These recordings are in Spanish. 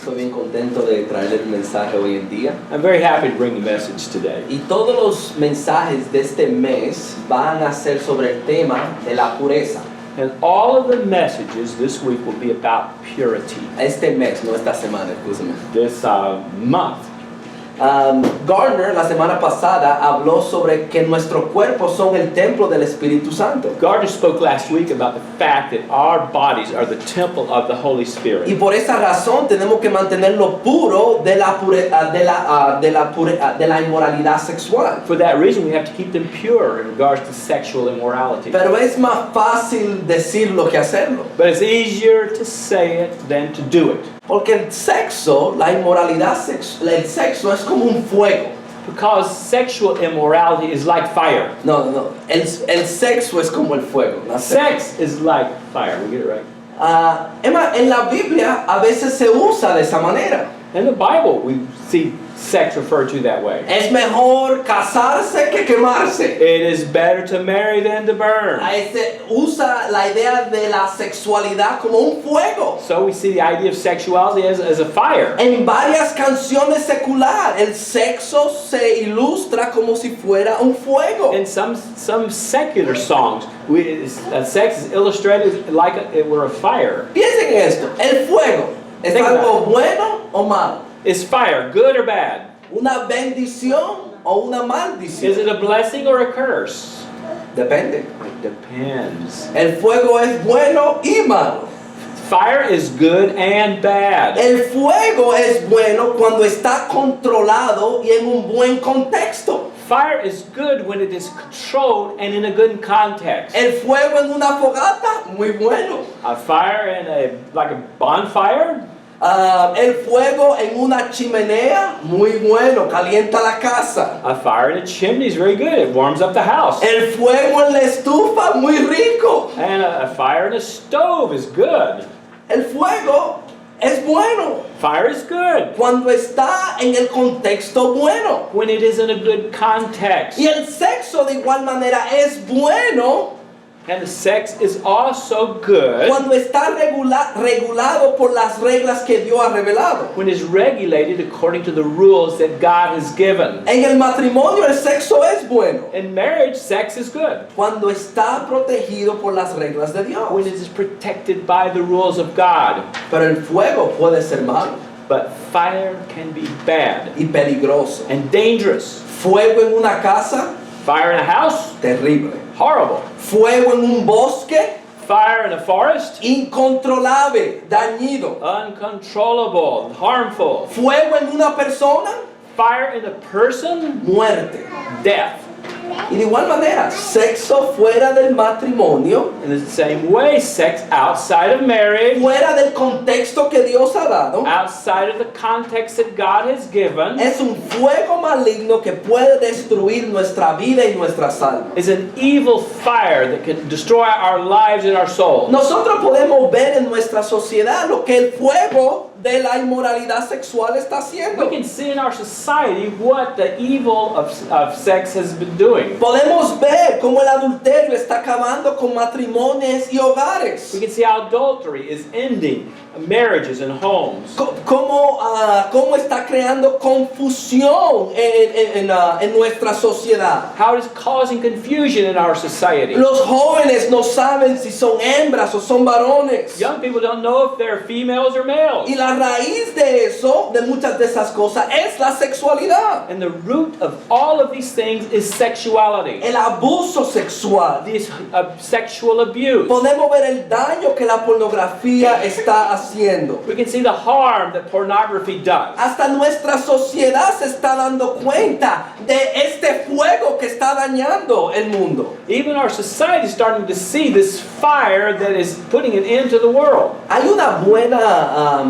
Estoy bien contento de traerle el mensaje hoy en día. I'm very happy to bring the message today. Y todos los mensajes de este mes van a ser sobre el tema de la pureza. And all of the messages this week will be about purity. Este mes, no esta semana, escúchame. This month. Gardner la semana pasada habló sobre que nuestros cuerpos son el templo del Espíritu Santo. Gardner spoke last week about the fact that our bodies are the temple of the Holy Spirit. Y por esa razón tenemos que mantenerlo puro de la inmoralidad sexual. For that reason, we have to keep them pure in regards to sexual immorality. Pero es más fácil decirlo que hacerlo. But it's easier to say it than to do it. Porque el sexo, la inmoralidad, el sexo es como un fuego. Because sexual immorality is like fire. No. El sexo es como el fuego. Sex is like fire. We get it right? En la Biblia a veces se usa de esa manera. In the Bible, we see sex referred to that way. Es mejor casarse que quemarse. It is better to marry than to burn. Ahí se usa la idea de la sexualidad como un fuego. So we see the idea of sexuality as a fire. En varias canciones secular, el sexo se ilustra como si fuera un fuego. In some secular songs, sex is illustrated like it were a fire. Piensen en esto, el fuego, ¿es Think about algo it. bueno o malo? Is fire good or bad? ¿Una bendición o una maldición? Is it a blessing or a curse? Depende. It depends. El fuego es bueno y malo. Fire is good and bad. El fuego es bueno cuando está controlado y en un buen contexto. Fire is good when it is controlled and in a good context. El fuego en una fogata, muy bueno. A fire in like a bonfire? El fuego en una chimenea, muy bueno, calienta la casa. A fire in a chimney is very good. It warms up the house. El fuego en la estufa, muy rico. And a fire in a stove is good. El fuego es bueno Fire is good cuando está en el contexto bueno. when it is in a good context. Y el sexo de igual manera es bueno And the sex is also good cuando está regulado por las reglas que Dios ha revelado. when it's regulated according to the rules that God has given. En el matrimonio el sexo es bueno In marriage, sex is good cuando está protegido por las reglas de Dios. when it is protected by the rules of God. Pero el fuego puede ser malo But fire can be bad y peligroso. and dangerous. Fuego en una casa, Fire in a house, terrible. horrible. Fuego en un bosque, Fire in a forest, incontrolable, dañino. uncontrollable, harmful. Fuego en una persona, Fire in a person, muerte. death. Y de igual manera, sexo fuera del matrimonio, In the same way, sex outside of marriage, fuera del contexto que Dios ha dado, outside of the context that God has given, es un fuego maligno que puede destruir nuestra vida y nuestras almas. is an evil fire that can destroy our lives and our souls. Nosotros podemos ver en nuestra sociedad lo que el fuego de la inmoralidad sexual está haciendo. We can see in our society what the evil of sex has been doing. Podemos ver cómo el adulterio está acabando con matrimonios y hogares. We can see how adultery is ending marriages and homes. Cómo está creando confusión en nuestra sociedad. How it is causing confusion in our society. Los jóvenes no saben si son hembras o son varones. Young people don't know if they're females or males. Y la raíz de eso, de muchas de esas cosas, es la sexualidad. And the root of all of these things is sexuality. El abuso sexual. This sexual abuse. Podemos ver el daño que la pornografía está haciendo. We can see the harm that pornography does. Hasta nuestra sociedad se está dando cuenta de este fuego que está dañando el mundo. Even our society is starting to see this fire that is putting an end to the world. Hay una buena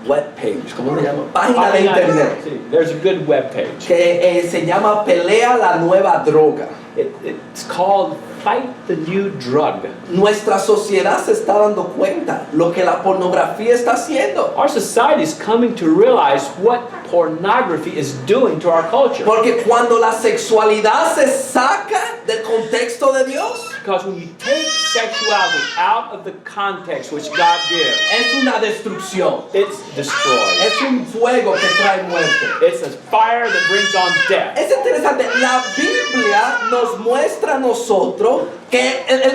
webpage, ¿cómo se llama? Página de internet Sí, there's a good web page. que se llama Pelea la Nueva Droga. It's called Fight the New Drug. Nuestra sociedad se está dando cuenta lo que la pornografía está haciendo. Our society is coming to realize what pornography is doing to our culture. Porque cuando la sexualidad se saca del contexto de Dios, Because when you take sexuality out of the context which God gives, es una destrucción. it's destroyed. Es un fuego que trae muerte. It's a fire that brings on death. Es interesante, la Biblia nos muestra a nosotros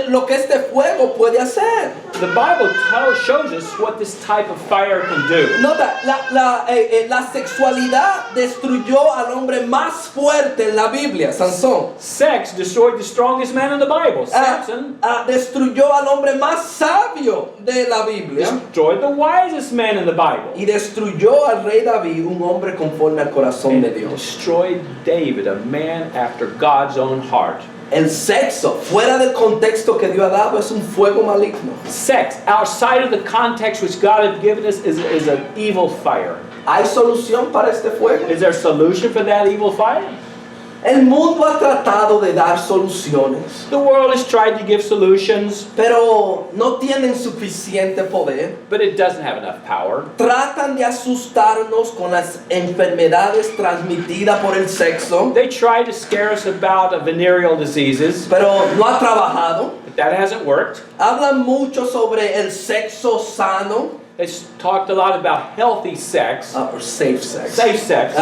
lo que este fuego puede hacer. The Bible shows us what this type of fire can do. Nota, la sexualidad destruyó al hombre más fuerte en la Biblia, Sansón. Sex destroyed the strongest man in the Bible, Samson. Destruyó al hombre más sabio de la Biblia. Destroyed the wisest man in the Bible. Y destruyó al rey David, un hombre conforme al corazón de Dios. Destroyed David, a man after God's own heart. El sexo, fuera del contexto que Dios ha dado, es un fuego maligno. Sex, outside of the context which God has given us, is an evil fire. ¿Hay solución para este fuego? Is there a solution for that evil fire? El mundo ha tratado de dar soluciones, The world has tried to give solutions, pero no tienen suficiente poder. but it doesn't have enough power. Tratan de asustarnos con las enfermedades transmitidas por el sexo, They try to scare us about venereal diseases, pero no ha trabajado. but that hasn't worked. Hablan mucho sobre el sexo sano, They talked a lot about healthy sex, or safe sex. safe sex.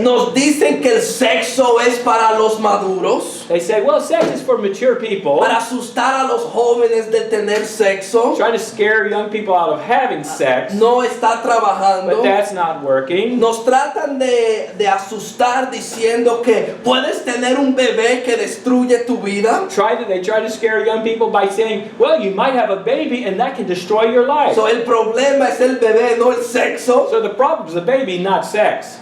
Nos dicen que el sexo es para los maduros, They say, well, sex is for mature people. para asustar a los jóvenes de tener sexo. Trying to scare young people out of having sex, No está trabajando. but that's not working. Nos tratan de asustar diciendo que puedes tener un bebé que destruye tu vida. They try to scare young people by saying, well, you might have a baby and that can destroy your life. So, el problema es el bebé, no el sexo. So the problem is the baby, not sex.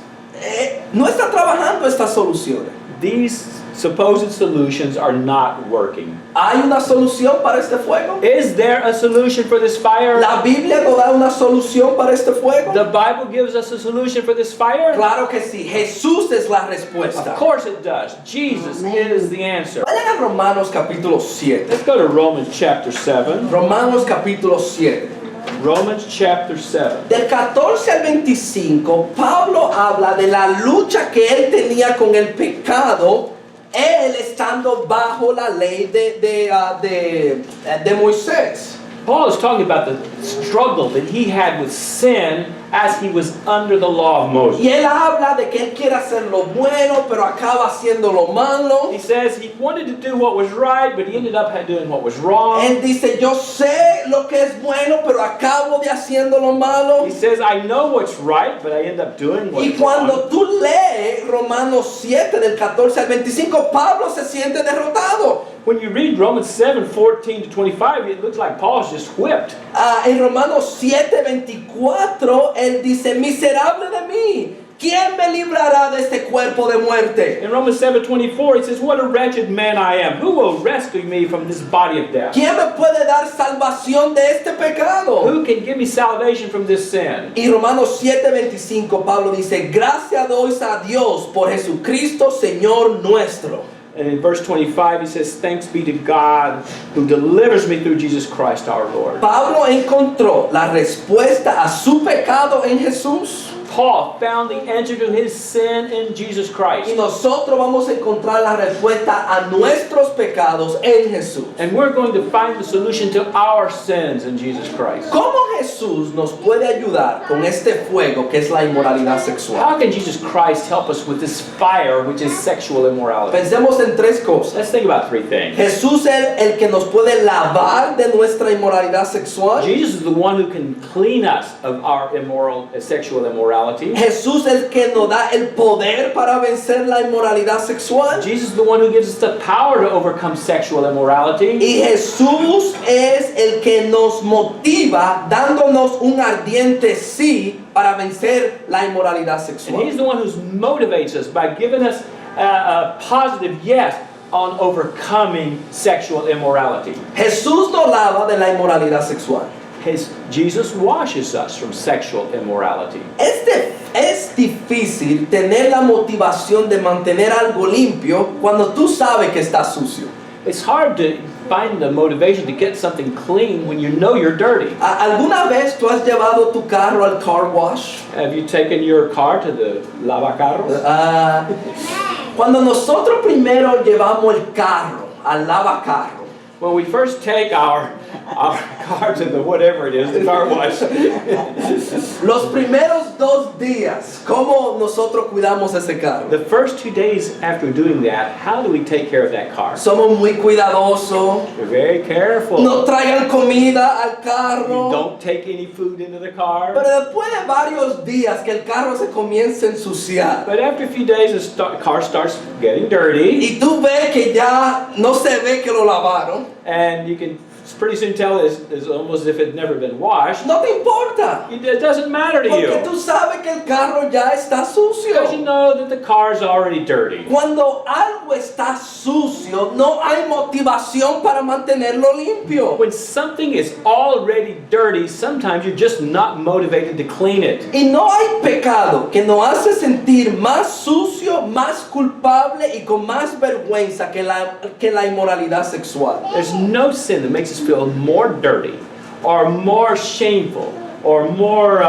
No está trabajando estas soluciones. These supposed solutions are not working. ¿Hay una solución para este fuego? Is there a solution for this fire? ¿La Biblia nos da una solución para este fuego? The Bible gives us a solution for this fire? Claro que sí. Jesús es la respuesta. Of course it does. Jesus is the answer. Vayan a Romanos capítulo 7. Let's go to Romans chapter 7. Romanos capítulo 7. Romans chapter 7. Del 14 al 25, Pablo habla de la lucha que él tenía con el pecado, él estando bajo la ley de Moisés. Paul is talking about the struggle that he had with sin as he was under the law of Moses. Y él habla de que él quiere hacer lo bueno, pero acaba haciendo lo malo. He says he wanted to do what was right, but he ended up doing what was wrong. Él dice, yo sé lo que es bueno, pero acabo de haciendo lo malo. He says, I know what's right, but I end up doing what's Y cuando wrong. tú lees Romanos 7 del 14 al 25, Pablo se siente derrotado. When you read Romans 7, 14 to 25, it looks like Paul's just whipped. En Romanos 7, 24, él dice, miserable de mí, ¿quién me librará de este cuerpo de muerte? In Romans 7:24, it says, what a wretched man I am. Who will rescue me from this body of death? ¿Quién me puede dar salvación de este pecado? Who can give me salvation from this sin? Y Romanos 7, 25, Pablo dice, gracias doy a Dios por Jesucristo, Señor nuestro. And in verse 25, he says, thanks be to God who delivers me through Jesus Christ our Lord. Pablo encontró la respuesta a su pecado en Jesús. Paul found the answer to his sin in Jesus Y Christ. nosotros vamos a encontrar la respuesta a nuestros pecados en Jesús. And we're going to find the solution to our sins in Jesus Christ. ¿Cómo Jesús nos puede ayudar con este fuego que es la inmoralidad sexual? How can Jesus Christ help us with this fire which is sexual immorality? Pensemos en tres cosas. Let's think about three things. Jesús es el que nos puede lavar de nuestra inmoralidad sexual. Jesus is the one who can clean us of our sexual immorality. Jesús es el que nos da el poder para vencer la inmoralidad sexual. Jesus is the one who gives us the power to overcome sexual immorality. Y Jesús es el que nos motiva dándonos un ardiente sí para vencer la inmoralidad And sexual. he's the one who motivates us by giving us a positive yes on overcoming sexual immorality. Jesús nos lava de la inmoralidad sexual. Jesus washes us from sexual immorality. Es difícil tener la motivación de mantener algo limpio cuando tú sabes que está sucio. It's hard to find the motivation to get something clean when you know you're dirty. ¿Alguna vez tú has llevado tu carro al car wash? Have you taken your car to the lavacarros? Cuando nosotros primero llevamos el carro al lavacarro, When we first take our car to the whatever it is, the car wash, los primeros 2 días, ¿cómo nosotros cuidamos ese carro? the first 2 days after doing that, how do we take care of that car? Somos muy cuidadosos, We're very careful. no traigan comida al We carro. don't take any food into the car. Pero después de varios días que el carro se comienza a ensuciar But after a few days, the car starts getting dirty, y tú ves que ya no se ve que lo lavaron, and you can pretty soon tell it's almost as if it never been washed. no te importa, It doesn't matter to porque you tú sabes que el carro ya está because you sucio. know that the car's already dirty. Cuando algo está sucio, no hay motivación para mantenerlo limpio. When something is already dirty, sometimes you're just not motivated to clean it. Y no hay pecado que nos hace sentir más sucio, más culpable y con más vergüenza que la inmoralidad sexual. There's no sin that makes us feel more dirty or more shameful or more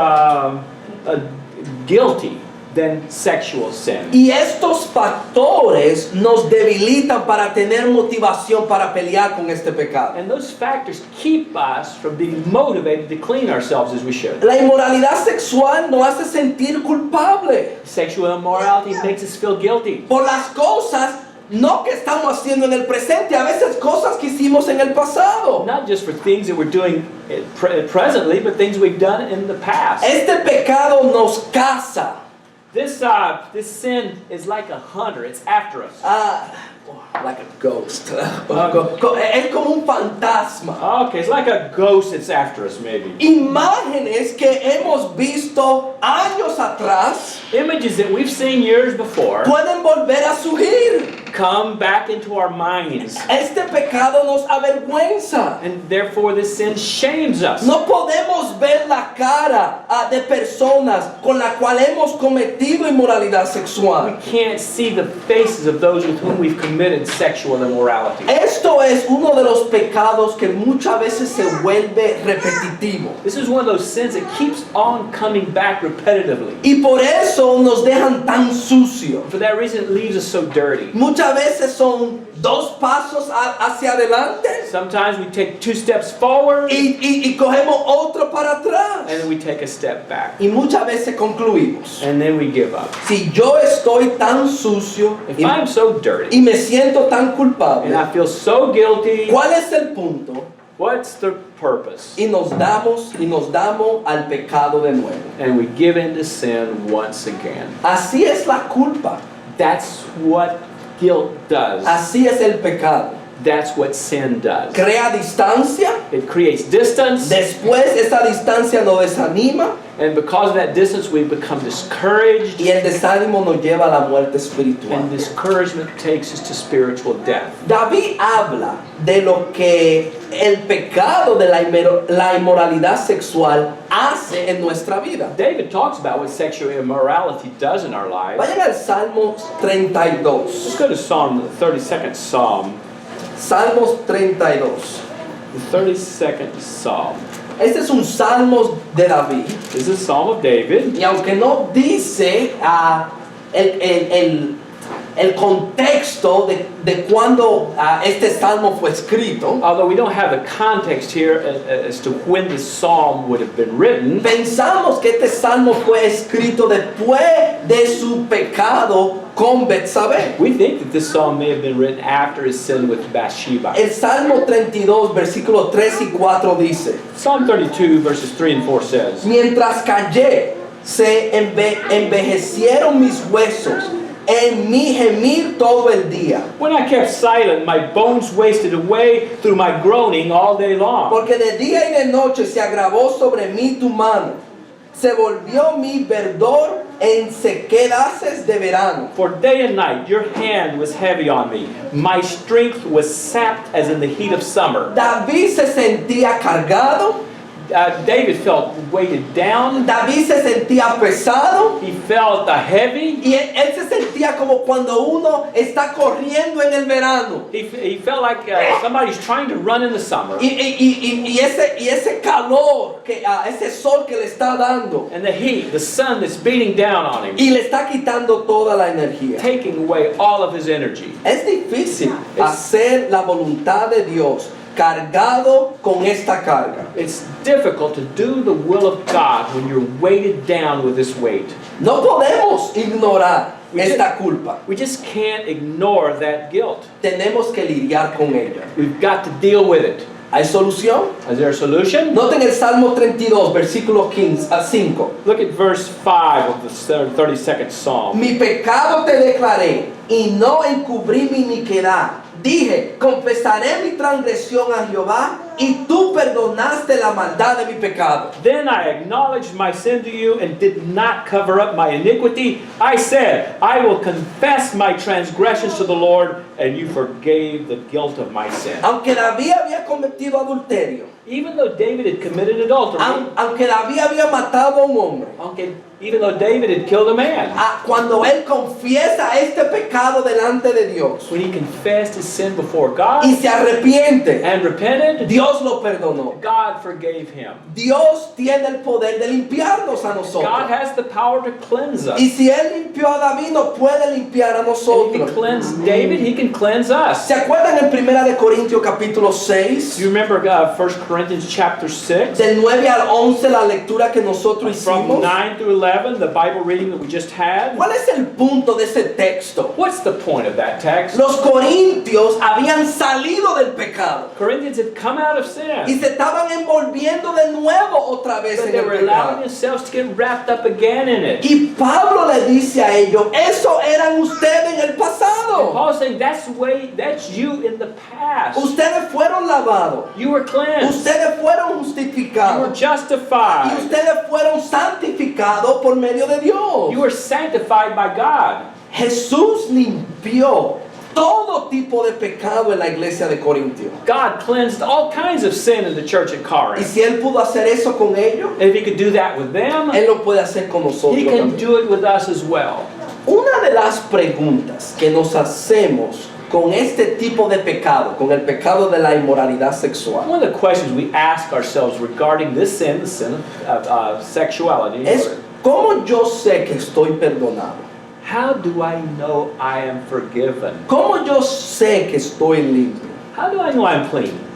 guilty than sexual sin. Y estos factores nos debilitan para tener motivación para pelear con este pecado. And those factors keep us from being motivated to clean ourselves as we should. La inmoralidad sexual nos hace sentir culpable Sexual immorality makes us feel guilty. por las cosas no que estamos haciendo en el presente, a veces cosas que hicimos en el pasado. Not just for things that we're doing presently, but things we've done in the past. Este pecado nos caza. This sin is like a hunter. It's after us. Like a ghost. Es como un fantasma. Okay, it's like a ghost that's after us, maybe. Imágenes que hemos visto años atrás Images that we've seen years before pueden volver a surgir. come back into our minds. Este pecado nos avergüenza. And therefore this sin shames us. No podemos ver la cara de personas con la cual hemos cometido inmoralidad We sexual. can't see the faces of those with whom we've committed sexual immorality. Esto es uno de los pecados que muchas veces se vuelve repetitivo. This is one of those sins that keeps on coming back repetitively. Y por eso nos dejan tan sucios. For that reason, it leaves us so dirty. Muchas veces son 2 pasos hacia adelante Sometimes we take 2 steps forward y cogemos otro para atrás. and then we take a step back. Y muchas veces concluimos. And then we give up. Si yo estoy tan sucio If I'm so dirty y me siento tan culpable, and I feel so guilty, ¿cuál es el punto? what's the purpose? Y nos damos al pecado de nuevo. And we give in to sin once again. Así es la culpa. That's what guilt does. Así es el pecado. That's what sin does. Crea distancia. It creates distance, Después esa distancia nos desanima and because of that distance, we become discouraged, y el desánimo nos lleva a la muerte espiritual. and discouragement takes us to spiritual death. David habla de lo que el pecado de la inmoralidad sexual hace en nuestra vida. David talks about what sexual immorality does in our lives. Vayan al Salmos 32. Let's go to Psalm, the 32nd Psalm. Salmos 32. The 32nd Psalm. Este es un salmo de David. This is a Psalm of David. Y aunque no dice el contexto de cuando este salmo fue escrito, Although we don't have the context here as to when the psalm would have been written, pensamos que este salmo fue escrito después de su pecado con Betsabé. we think that this psalm may have been written after his sin with Bathsheba. El Salmo 32, versículos 3 y 4 dice: Psalm 32 verses 3 and 4 says, Mientras callé, se envejecieron mis huesos, en mi gemir todo el día. When I kept silent, my bones wasted away through my groaning all day long. Porque de día y de noche se agravó sobre mí tu mano, se volvió mi verdor en sequedades de verano. For day and night your hand was heavy on me. My strength was sapped as in the heat of summer. David se sentía cargado, David felt weighted down. David se sentía pesado. He felt heavy. Y él se sentía como cuando uno está corriendo en el verano. He felt like somebody's trying to run in the summer. Y ese calor, ese sol que le está dando. And the heat, the sun that's beating down on him. Y le está quitando toda la energía. Taking away all of his energy. Es difícil hacer la voluntad de Dios cargado con esta carga. It's difficult to do the will of God when you're weighted down with this weight. No podemos ignorar esta culpa. We just can't ignore that guilt. Tenemos que lidiar con ella. We've got to deal with it. ¿Hay solución? Is there a solution? Noten el Salmo 32, versículo 5. Look at verse 5 of the 32nd Psalm. Mi pecado te declaré y no encubrí mi iniquidad. Dije, confesaré mi transgresión a Jehová y tú perdonaste la maldad de mi pecado. Then I acknowledged my sin to you and did not cover up my iniquity. I said, I will confess my transgressions to the Lord, and you forgave the guilt of my sin. Aunque David había cometido adulterio, Even though David had committed adultery, aunque David había matado a un hombre, even though David had killed a man, cuando él confiesa este pecado delante de Dios when he confessed his sin before God y se arrepiente, and repented, Dios lo perdonó. God forgave him. Dios tiene el poder de limpiarnos a God nosotros. has the power to cleanse us. Y si él limpió a David, no puede limpiar a If he nosotros. can cleanse David, he can cleanse us. ¿Se acuerdan en 1 de Corintios capítulo Do 6? you remember 1 Corinthians chapter 6? Del 9 al 11 la lectura que nosotros From hicimos. 9 through 11, the Bible reading that we just had. ¿Cuál es el punto de ese texto? What's the point of that text? Los corintios habían salido del pecado Corinthians had come out of y sin, se estaban envolviendo de nuevo otra vez but en they el were allowing pecado. themselves to get wrapped up again in it. Y Pablo le dice a ellos, eso eran ustedes en el And pasado. Paul's saying that's you in the past. Ustedes fueron lavados. You were cleansed. Ustedes fueron You were justificados. Y justified. ustedes fueron santificados por medio de Dios. You were sanctified by God. Jesús limpió todo tipo de pecado en la iglesia de Corintios. God cleansed all kinds of sin in the church at Y Corinth. si Él pudo hacer eso con ellos, And if he could do that with them, Él lo puede hacer con nosotros he can también. do it with us as well. Una de las preguntas que nos hacemos con este tipo de pecado, con el pecado de la inmoralidad sexual, One of the questions we ask ourselves regarding this sin, the sin of sexuality, es ¿cómo yo sé que estoy perdonado? how do I know I am forgiven? ¿Cómo yo sé que estoy limpio? How do I know I'm clean?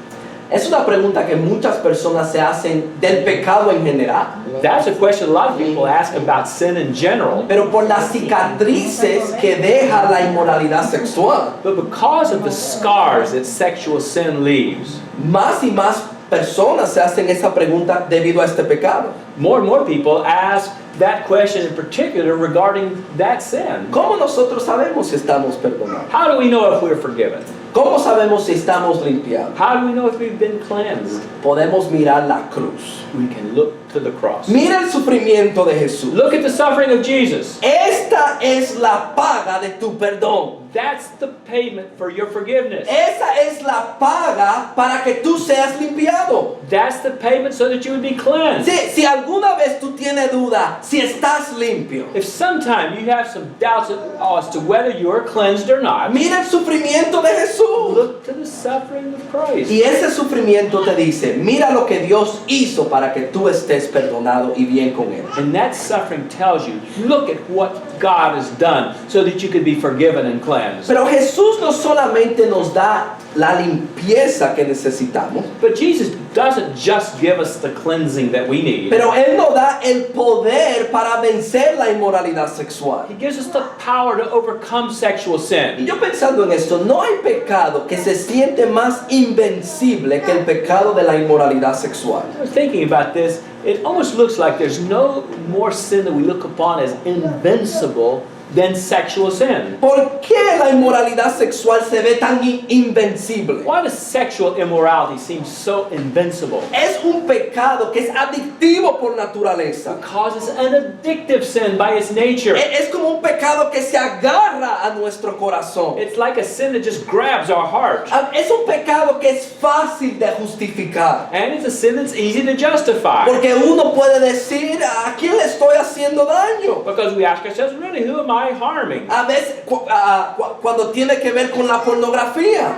Es una pregunta que muchas personas se hacen del pecado en general, That's a question a lot of people ask about sin in general. pero por las cicatrices que deja la inmoralidad sexual, But because of the scars that sexual sin leaves, más y más personas se hacen esa pregunta debido a este pecado. more and more people ask that question in particular regarding that sin. ¿Cómo nosotros sabemos si estamos perdonados? How do we know if we're forgiven? ¿Cómo sabemos si estamos limpiados? How do we know if we've been cleansed? Podemos mirar la cruz. We can look to the cross. Mira el sufrimiento de Jesús. Look at the suffering of Jesus. Esta es la paga de tu perdón. That's the payment for your forgiveness. Esa es la paga para que tú seas limpiado. That's the payment so that you would be cleansed. Si alguna vez tú tienes duda si estás limpio, If sometime you have some doubts as to whether you are cleansed or not, mira el sufrimiento de Jesús. look to the suffering of Christ. Y ese sufrimiento te dice, mira lo que Dios hizo para que tú estés perdonado y bien con Él. And that suffering tells you, look at what God has done so that you could be forgiven and cleansed. Pero Jesús no solamente nos da la limpieza que necesitamos, But Jesus doesn't just give us the cleansing that we need. pero Él nos da el poder para vencer la inmoralidad sexual. He gives us the power to overcome sexual Y sin. yo pensando en esto, no hay pecado que se siente más invencible que el pecado de la inmoralidad sexual. I was thinking about this. It almost looks like there's no more sin that we look upon as invincible than sexual sin. ¿Por qué la inmoralidad sexual se ve tan invencible? Why does sexual immorality seem so invincible? Es un pecado que es adictivo por naturaleza. Because it's an addictive sin by its nature. Es como un pecado que se agarra a nuestro corazón. It's like a sin that just grabs our heart. Es un pecado que es fácil de justificar. And it's a sin that's easy to justify. Porque uno puede decir, ¿a quién le estoy haciendo daño? Because we ask ourselves, really, who am I harming? A veces cuando tiene que ver con la pornografía.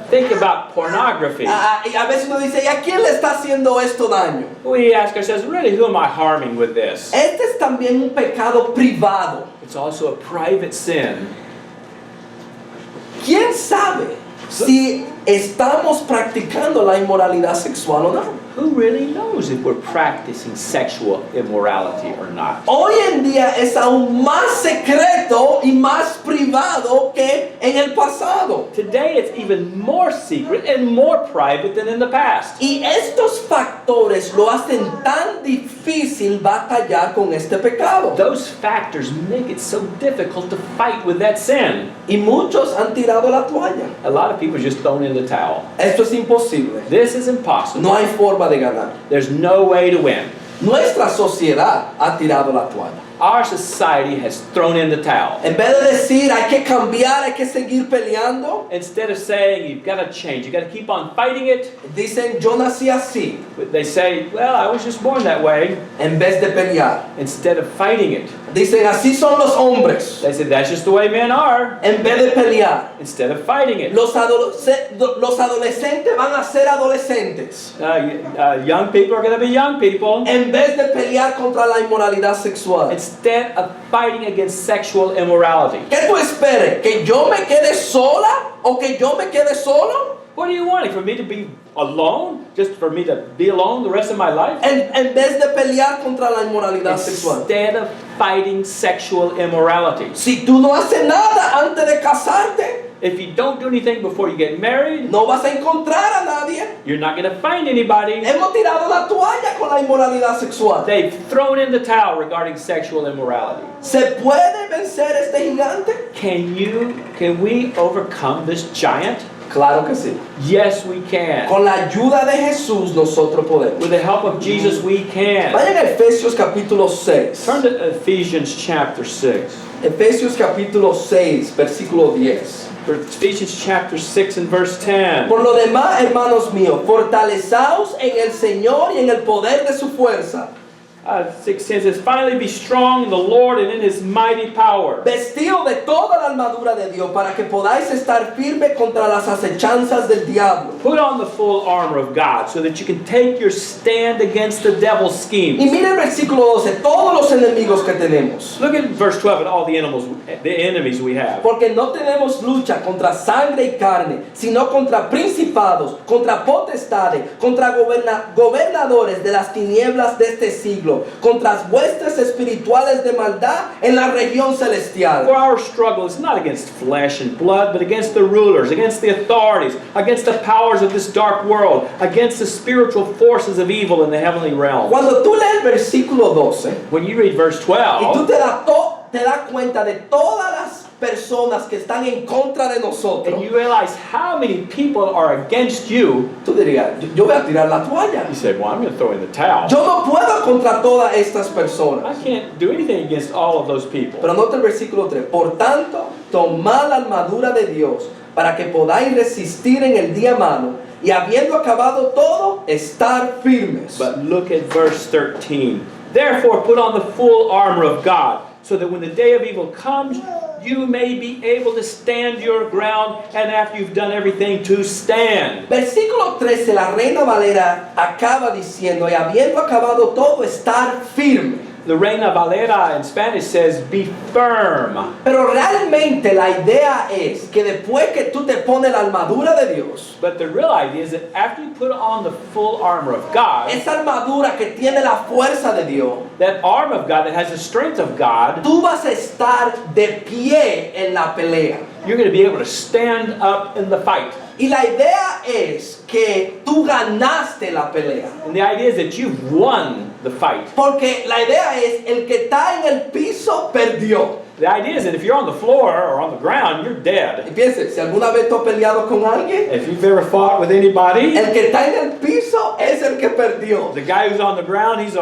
Think about pornography. Y a veces uno dice, ¿y a quién le está haciendo esto daño? We ask ourselves, really, who am I harming with this? Este es también un pecado privado. It's also a private sin. ¿Quién sabe si estamos practicando la inmoralidad sexual o no? Who really knows if we're practicing sexual immorality or not? Hoy en día es aún más secreto y más privado que en el pasado. Today it's even more secret and more private than in the past. Y estos factores lo hacen tan difícil batallar con este pecado. Those factors make it so difficult to fight with that sin. Y muchos han tirado la toalla. A lot of people just thrown in the towel. Esto es imposible. This is impossible. No hay forma de ganar. There's no way to win. Nuestra sociedad ha tirado la toalla. Our society has thrown in the towel. En vez de decir hay que cambiar, hay que seguir peleando, Instead of saying you've got to change, you've got to keep on fighting it, dicen yo nací así, they say, well, I was just born that way. en vez de pelear. Instead of fighting it, Dicen así son los hombres, they say that's just the way men are. en vez de pelear. Instead of fighting it. Los adolescentes van a ser adolescentes, Young people are going to be young people. en vez de pelear contra la inmoralidad sexual. Instead of fighting against sexual immorality. ¿Qué tú esperes? ¿Que yo me quede sola o que yo me quede solo? What are you wanting? For me to be alone? Just for me to be alone the rest of my life? En vez de pelear contra la inmoralidad sexual. Instead of fighting sexual immorality. Si tú no haces nada antes de casarte, If you don't do anything before you get married, no vas a encontrar a nadie. you're not going to find anybody. Hemos tirado la toalla con la inmoralidad sexual. They've thrown in the towel regarding sexual immorality. ¿Se puede vencer este gigante? Can we overcome this giant? Claro que sí. Yes, we can. Con la ayuda de Jesús nosotros podemos. With the help of Jesus, we can. Vayan a Efesios capítulo 6. Turn to Ephesians chapter 6. Efesios capítulo 6, versículo 10. Ephesians chapter 6 and verse 10. Por lo demás, hermanos míos, fortaleceos en el Señor y en el poder de su fuerza. 16 says, finally be strong in the Lord and in His mighty power. Vestido de toda la armadura de Dios para que podáis estar firme contra las acechanzas del diablo. Put on the full armor of God so that you can take your stand against the devil's Y schemes. mira el versículo 12, todos los enemigos que tenemos. Look at verse 12 and all the enemies we have. Porque no tenemos lucha contra sangre y carne, sino contra principados, contra potestades, contra gobernadores de las tinieblas de este siglo, contra huestes espirituales de maldad en la región celestial. For our struggle is not against flesh and blood, but against the rulers, against the authorities, against the powers of this dark world, against the spiritual forces of evil in the heavenly realm. Cuando tú lees el versículo 12 When you read verse y tú 12, te das cuenta de todas las personas que están en contra de nosotros, and you realize how many people are against you, tú dirías, yo voy a tirar la toalla. you say, well, I'm going to throw in the towel. Yo no puedo contra todas estas I personas. can't do anything against all of those people. Pero nota el versículo 3. Por tanto, tomad la armadura de Dios para que podáis resistir en el día malo y habiendo acabado todo, estar firmes. But look at verse 13. Therefore, put on the full armor of God, so that when the day of evil comes, you may be able to stand your ground, and after you've done everything, to stand. Versículo 13, la Reina Valera acaba diciendo, y habiendo acabado todo, estar firme. The Reina Valera in Spanish says, be firm. Pero realmente la idea es que después que tú te pones la armadura de Dios, But the real idea is that after you put on the full armor of God, esa armadura que tiene la fuerza de Dios, that armor of God that has the strength of God, tú vas a estar de pie en la pelea. you're going to be able to stand up in the fight. Y la idea es que tú ganaste la pelea. And the idea is that you've won the fight. Porque la idea es el que está en el piso perdió. The idea is that if you're on the floor or on the ground, you're Y dead. piense, si alguna vez tú has peleado con alguien, If you've ever fought with anybody, el que está en el piso es el que perdió. the guy who's on the ground, he's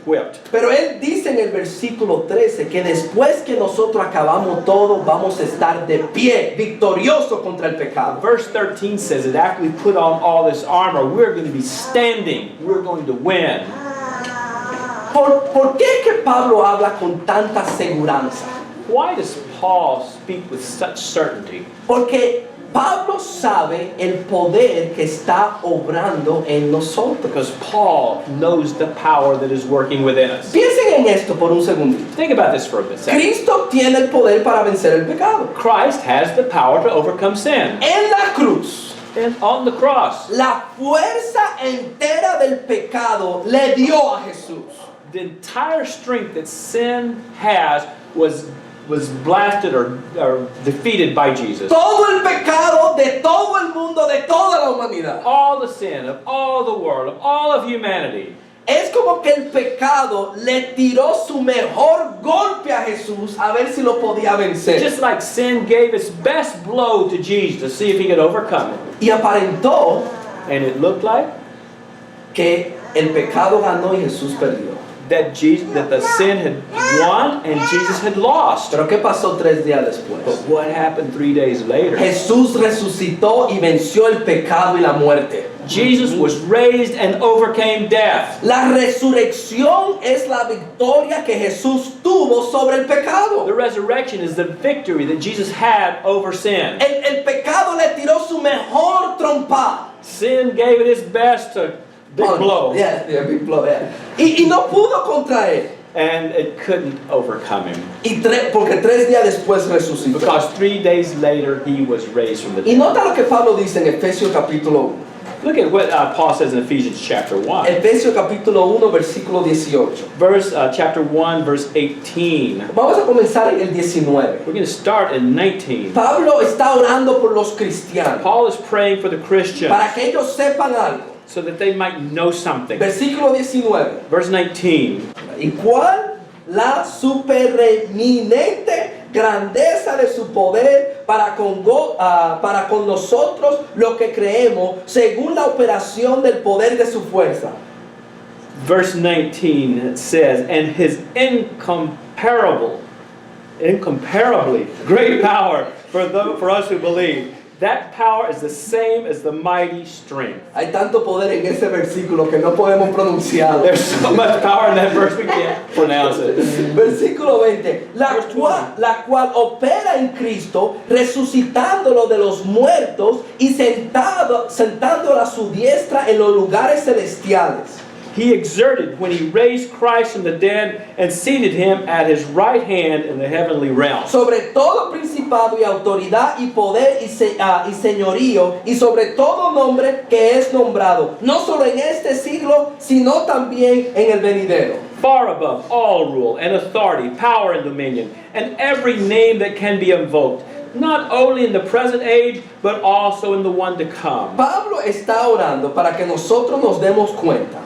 whipped. Pero él dice en el versículo 13 que después que nosotros acabamos todo, vamos a estar de pie, victorioso contra el pecado. Verse 13 says that after we put on all this armor, we're going to be standing. We're going to win. ¿Por qué es que Pablo habla con tanta seguridad? Why does Paul speak with such certainty? Porque Pablo sabe el poder que está obrando en nosotros. Because Paul knows the power that is working within us. Piensen en esto por un segundito. Think about this for a second. Cristo tiene el poder para vencer el pecado. Christ has the power to overcome sin. En la cruz, And on the cross, la fuerza entera del pecado le dio a Jesús. the entire strength that sin has was blasted or defeated by Jesus. Todo el pecado de todo el mundo, de toda la humanidad. All the sin of all the world, of all of humanity. Es como que el pecado le tiró su mejor golpe a Jesús a ver si lo podía vencer. Just like sin gave its best blow to Jesus to see if he could overcome it. Y aparentó And it looked like que el pecado ganó y Jesús perdió. that the sin had won and Jesus had lost. Pero ¿qué pasó 3 días después? But what happened 3 days later? Jesús resucitó y venció el pecado y la muerte. Jesus was raised and overcame death. La resurrección es la victoria que Jesús tuvo sobre el pecado. The resurrection is the victory that Jesus had over sin. El pecado le tiró su mejor trompa. Sin gave it its best big blow. Yeah, big blow, yeah. Y no pudo contra él. And it couldn't overcome him. Porque 3 días después resucitó. Because 3 days later he was raised from the Y dead. nota lo que Pablo dice en Efesios capítulo 1. Look at what Paul says in Ephesians chapter 1. Efesios capítulo 1, versículo 18. Chapter 1, verse 18. Vamos a comenzar en el 19. We're going to start in 19. Pablo está orando por los cristianos Paul is praying for the Christians para que ellos sepan algo. so that they might know something. Versículo 19. Verse 19. ¿Y cuál la supereminente grandeza de su poder para con nosotros los que creemos según la operación del poder de su fuerza? Verse 19 says, and his incomparably great power for us who believe. That power is the same as the mighty strength. Hay tanto poder en ese versículo que no podemos pronunciarlo. There's so much power in that verse we can't pronounce it. Versículo 20. La cual opera en Cristo, resucitándolo de los muertos y sentándolo a su diestra en los lugares celestiales. He exerted when he raised Christ from the dead and seated him at his right hand in the heavenly realm. Sobre todo principado y autoridad y poder y señorío y sobre todo nombre que es nombrado, no solo en este siglo, sino también en el venidero. Far above all rule and authority, power and dominion, and every name that can be invoked, not only in the present age, but also in the one to come. Pablo está orando para que nosotros nos demos cuenta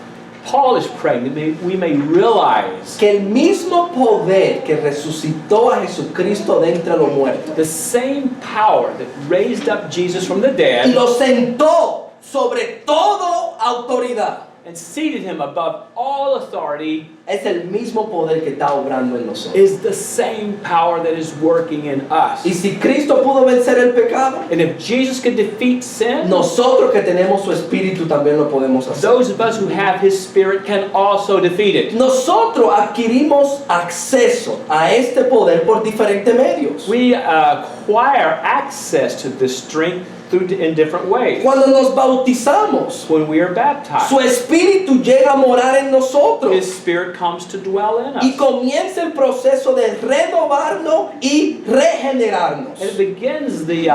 Paul is praying that we may realize que el mismo poder que resucitó a Jesucristo de entre los muertos the same power that raised up Jesus from the y dead lo sentó sobre toda autoridad and seated him above all authority es el mismo poder que está obrando en nosotros. is the same power that is working in us. Y si Cristo pudo vencer el pecado, And if Jesus could defeat sin, nosotros que tenemos su espíritu también lo podemos hacer. those of us who have his spirit can also defeat it. Nosotros adquirimos acceso a este poder por diferentes medios. We acquire access to this strength in different ways. Cuando nos bautizamos, When we are baptized, su espíritu llega a morar en nosotros his spirit comes to dwell in y us. comienza el proceso de renovarnos y regenerarnos. And it begins the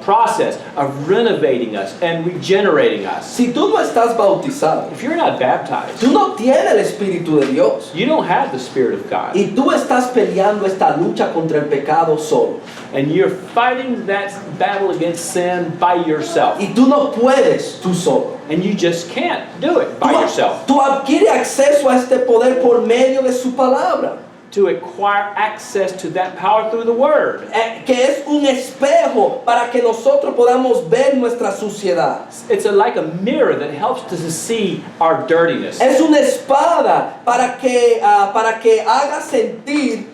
process of renovating us and regenerating us. Si tú no estás bautizado, If you're not baptized, tú no tienes el espíritu de Dios you don't have the Spirit of God. y tú estás peleando esta lucha contra el pecado solo. And you're fighting that battle against sin by yourself. Y tú no puedes tú solo. And you just can't do it by yourself. Tú adquieres acceso a este poder por medio de su palabra. to acquire access to that power through the Word. Que es un espejo para que nosotros podamos ver nuestra suciedad. It's like a mirror that helps us to see our dirtiness. Es una espada para que haga sentir,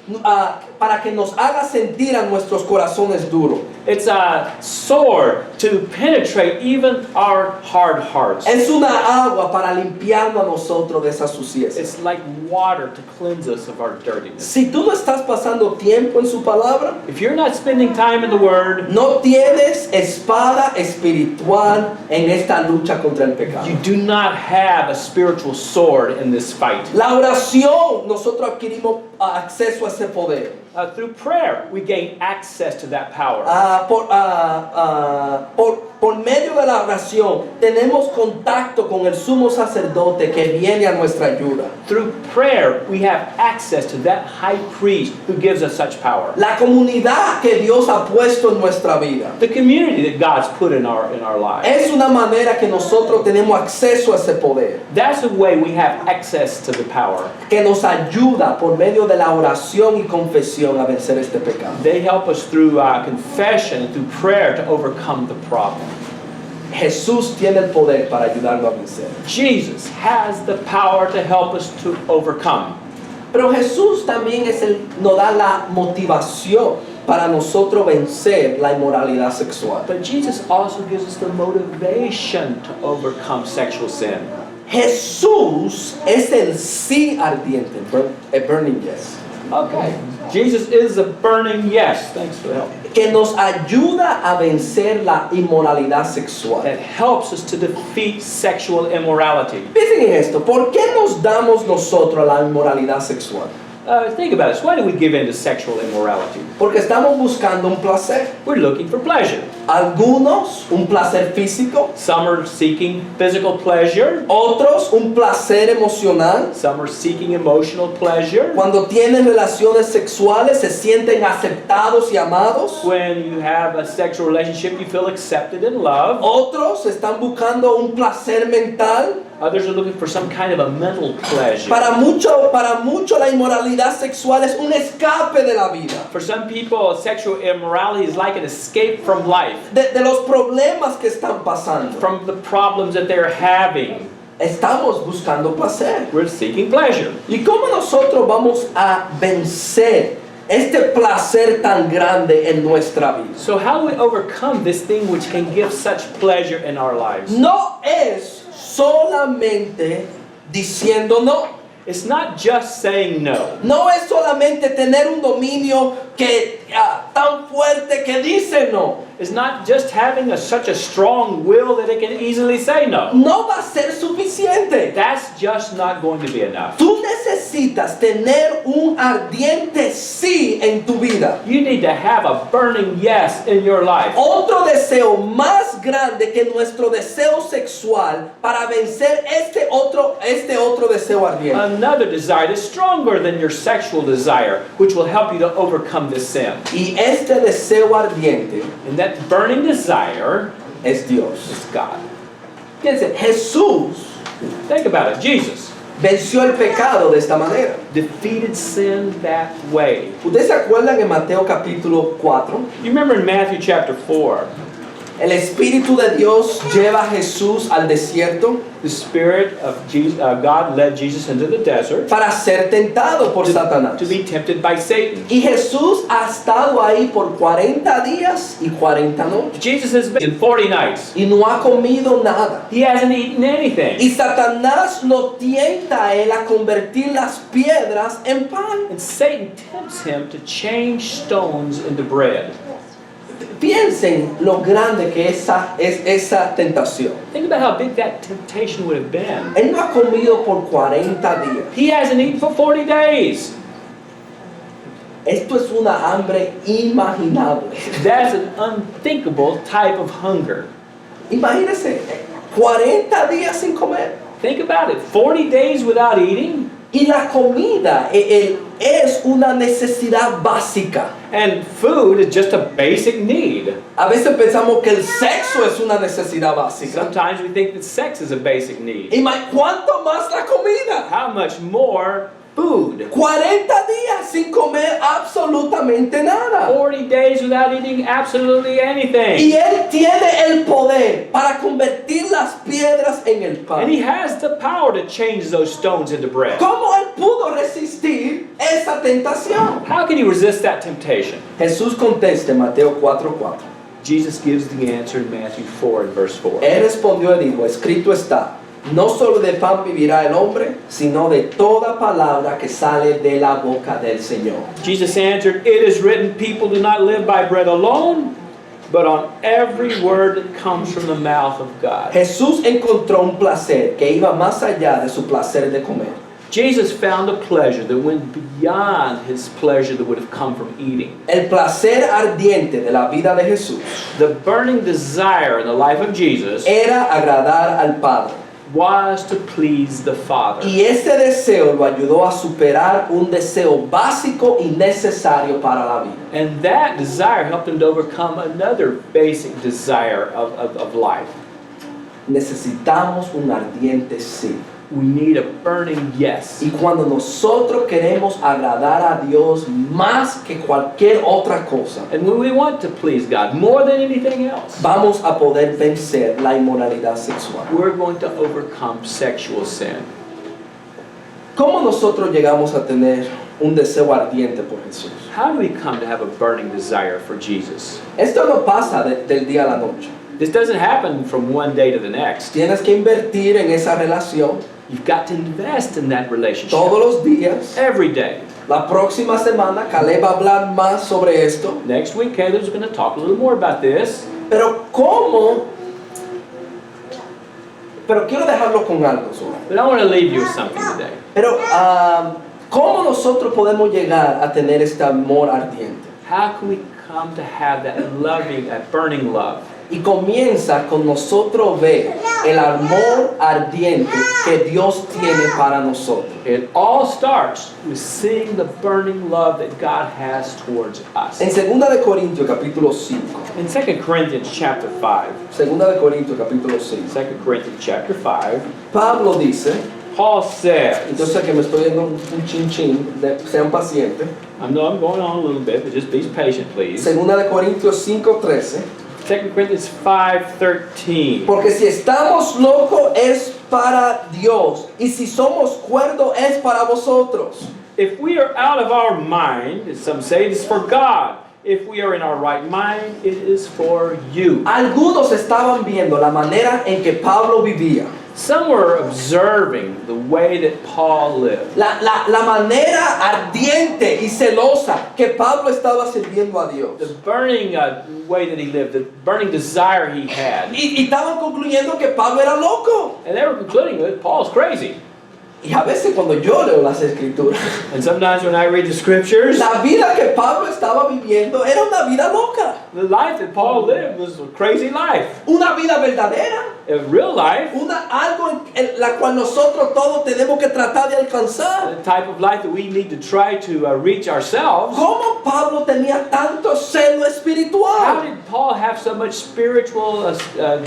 para que nos haga sentir a nuestros corazones duros. It's a sword to penetrate even our hard hearts. Es una agua para limpiarnos a nosotros de esa suciedad. It's like water to cleanse us of our dirtiness. Si tú no estás pasando tiempo en su palabra, If you're not spending time in the Word, no tienes espada espiritual en esta lucha contra el pecado. you do not have a spiritual sword in this fight. La oración, nosotros adquirimos acceso a ese poder. Through prayer, we gain access to that power. Por medio de la oración tenemos contacto con el sumo sacerdote que viene a nuestra ayuda. Through prayer, we have access to that high priest who gives us such power. La comunidad que Dios ha puesto en nuestra vida. The community that God's put in our lives. Es una manera que nosotros tenemos acceso a ese poder. That's the way we have access to the power. Que nos ayuda por medio de la oración y confesión a vencer este pecado. They help us through confession and through prayer to overcome the problem. Jesús tiene el poder para ayudarnos a vencer. Jesus has the power to help us to overcome. Pero Jesús también nos da la motivación para nosotros vencer la inmoralidad sexual. But Jesus also gives us the motivation to overcome sexual sin. Jesús es el sí ardiente, a burning yes. Okay. Jesus is a burning yes. Thanks for the help. Que nos ayuda a vencer la inmoralidad sexual. That helps us to defeat sexual immorality. Piensen en esto, ¿por qué nos damos nosotros a la inmoralidad sexual? Think about this. Why do we give in to sexual immorality? Porque estamos buscando un placer. We're looking for pleasure. Algunos un placer físico, Some are seeking physical pleasure. otros un placer emocional. Some are seeking emotional pleasure. Cuando tienen relaciones sexuales se sienten aceptados y amados. When you have a sexual relationship, you feel accepted and loved. Otros están buscando un placer mental. Others are looking for some kind of a mental pleasure. Para mucho la inmoralidad sexual es un escape de la vida. For some people, sexual immorality is like an escape from life, De los problemas que están pasando. from the problems that they're having. Estamos buscando placer. We're seeking pleasure. ¿Y cómo nosotros vamos a vencer este placer tan grande en nuestra vida? So how do we overcome this thing which can give such pleasure in our lives? No es solamente diciendo no. It's not just saying no. No es solamente tener un dominio que tan fuerte que dice no. It's not just having such a strong will that it can easily say no. No va a ser suficiente. That's just not going to be enough. Tú necesitas tener un ardiente sí en tu vida. You need to have a burning yes in your life. Otro deseo más grande que nuestro deseo sexual para vencer este otro deseo ardiente. Another desire that's stronger than your sexual desire, which will help you to overcome this sin. Y este deseo ardiente And that burning desire es Dios. is God. Fíjense, Jesús Think about it. Jesus venció el pecado de esta manera. defeated sin that way. ¿Ustedes se acuerdan en Mateo capítulo 4? You remember in Matthew chapter 4, El Espíritu de Dios lleva a Jesús al desierto the Spirit of God led Jesus into the desert para ser tentado por Satanás. to be tempted by Satan. Y Jesús ha estado ahí por 40 días y 40 noches. Jesus has been in 40 nights. Y no ha comido nada. He hasn't eaten anything. Y Satanás lo tienta a él a convertir las piedras en pan. And Satan tempts him to change stones into bread. Piensen lo grande que es esa tentación. Think about how big that temptation would have been. Él no ha comido por 40 días. He hasn't eaten for 40 days. Esto es una hambre inimaginable. That's an unthinkable type of hunger. Imagínense, 40 días sin comer. Think about it. 40 days without eating. Y la comida es una necesidad básica. And food is just a basic need. A veces pensamos que el sexo es una necesidad básica. Sometimes we think that sex is a basic need. ¿Y cuánto más la comida? How much more food. 40 días sin comer absolutamente nada. 40 days without eating absolutely anything. Y Él tiene el poder para convertir las piedras en el pan. And he has the power to change those stones into bread. ¿Cómo Él pudo resistir esa tentación? How can he resist that temptation? Jesús contesta en Mateo 4:4. Jesus gives the answer in Matthew 4 and verse 4. Él respondió y dijo, escrito está, no solo de pan vivirá el hombre, sino de toda palabra que sale de la boca del Señor. Jesus answered, it is written, people do not live by bread alone, but on every word that comes from the mouth of God. Jesús encontró un placer que iba más allá de su placer de comer. Jesus found a pleasure that went beyond his pleasure that would have come from eating. El placer ardiente de la vida de Jesús The burning desire in the life of Jesus era agradar al Padre. was to please the Father. Y ese deseo lo ayudó a superar un deseo básico y necesario para la vida. And that desire helped him to overcome another basic desire of life. Necesitamos un ardiente sí. We need a burning yes. Y cuando nosotros queremos agradar a Dios más que cualquier otra cosa, And when we want to please God more than anything else, vamos a poder vencer la inmoralidad sexual. we're going to overcome sexual sin. ¿Cómo nosotros llegamos a tener un deseo ardiente por Jesús? How do we come to have a burning desire for Jesus? Esto no pasa del día a la noche. This doesn't happen from one day to the next. Tienes que invertir en esa relación You've got to invest in that relationship todos los días. every day. La próxima semana Caleb va a hablar más sobre esto. Next week, Caleb's going to talk a little more about this. Pero ¿cómo? Pero quiero dejarlo con algo solo. But I want to leave you with something today. Pero ¿cómo nosotros podemos llegar a tener este amor ardiente? How can we come to have that loving, that burning love? Y comienza con nosotros ver el amor ardiente que Dios tiene para nosotros. It all starts with seeing the burning love that God has towards us. En 2 de Corintios capítulo 5. In 2 Corinthians chapter 5, 2 de Corintios capítulo 5. 2 Corinthians chapter 5, Pablo dice, Paul says, entonces que me estoy yendo un chin, sean pacientes. I know I'm going on a little bit, but just be patient, please. 2 de Corintios 5:13. 2 Corinthians 5:13. Porque si estamos locos es para Dios, y si somos cuerdos es para vosotros. If we are out of our mind, as some say, it is for God. If we are in our right mind, it is for you. Algunos estaban viendo la manera en que Pablo vivía. Some were observing the way that Paul lived. La manera ardiente y celosa que Pablo estaba sirviendo a Dios. The burning way that he lived, the burning desire he had. Y estaban concluyendo que Pablo era loco. And they were concluding with, Paul's crazy. Y a veces cuando yo leo las escrituras, And sometimes when I read the scriptures, la vida que Pablo estaba viviendo era una vida loca. the life that Paul lived was a crazy life. Una vida verdadera. A real life, Algo en la cual nosotros todos tenemos que tratar de alcanzar. the type of life that we need to try to reach ourselves. ¿Cómo Pablo tenía tanto celo How espiritual? did Paul have so much spiritual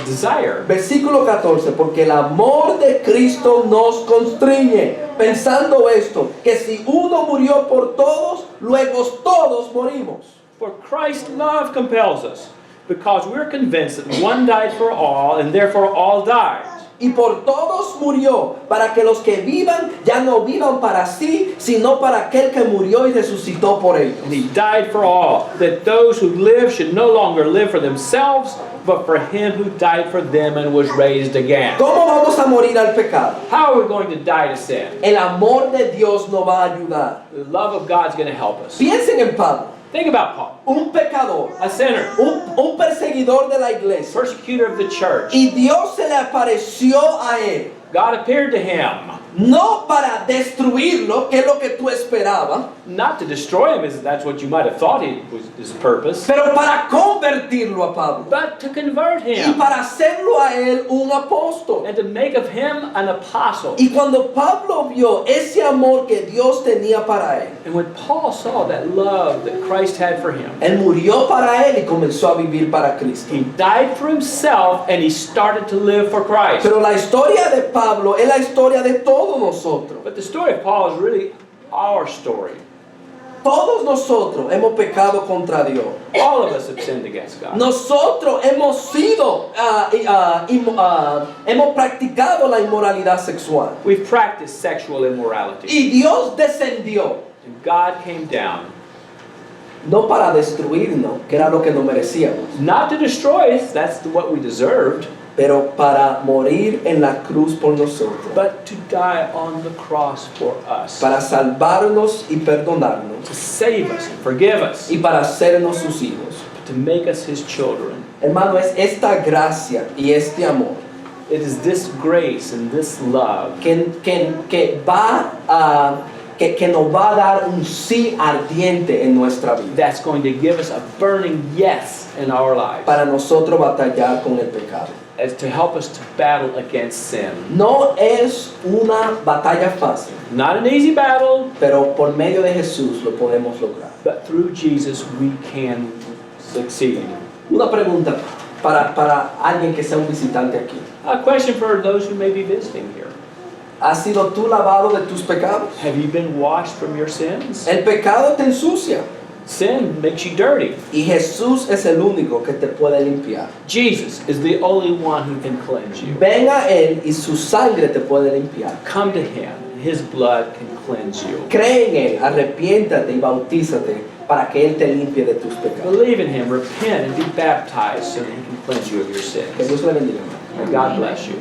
desire? Versículo 14, porque el amor de Cristo nos constriñe, pensando esto, que si uno murió por todos, luego todos morimos. For Christ's love compels us, because we're convinced that one died for all, and therefore all died. Y por todos murió, para que los que vivan ya no vivan para sí, sino para aquel que murió y resucitó por ellos. And he died for all, that those who live should no longer live for themselves, but for him who died for them and was raised again. ¿Cómo vamos a morir al pecado? How are we going to die to sin? El amor de Dios nos va a ayudar. The love of God's going to help us. Piensen en Pablo, Think about Paul, un pecador, a sinner, un perseguidor de la iglesia. persecutor of the church. Y Dios se le apareció a él, God appeared to him, no para destruirlo, que es lo que tú esperabas, not to destroy him, as that's what you might have thought he was his purpose, pero para convertirlo a Pablo. but to convert Y him para hacerlo a él un apóstol. and to make of him an apostle. Y cuando Pablo vio ese amor que Dios tenía para él, And when Paul saw that love that Christ had for him, él murió para él y comenzó a vivir para Cristo. he died for himself and he started to live for Christ. Pero la historia de Pablo es la historia de todos nosotros. But the story of Paul is really our story. Todos nosotros hemos pecado contra Dios. All of us have sinned against God. Nosotros hemos sido, hemos practicado la inmoralidad sexual. We've practiced sexual immorality. Y Dios descendió, And God came down, no para destruirnos, que era lo que nos merecíamos, not to destroy us, that's what we deserved, pero para morir en la cruz por nosotros, but to die on the cross for us, para salvarnos y perdonarnos, to save us and forgive us, y para hacernos sus hijos. to make us His children. Hermano, es esta gracia y este amor It is this grace and this love que nos va a dar un sí ardiente en nuestra vida, that's going to give us a burning yes in our lives, para nosotros batallar con el pecado. as to help us to battle against sin. No es una batalla fácil, Not an easy battle, pero por medio de Jesús lo podemos lograr. but through Jesus we can succeed. Una pregunta para alguien que sea un visitante aquí. A question for those who may be visiting here. ¿Has sido tú lavado de tus pecados? Have you been washed from your sins? El pecado te ensucia Sin makes you dirty. y Jesús es el único que te puede limpiar. Jesus is the only one who can cleanse you. Ven a Él y su sangre te puede limpiar. Come to Him. His blood can cleanse you. Cree en Él, arrepiéntate y bautízate para que Él te limpie de tus pecados. Believe in Him, repent, and be baptized so that He can cleanse you of your Que sins. Dios le bendiga. And God bless you.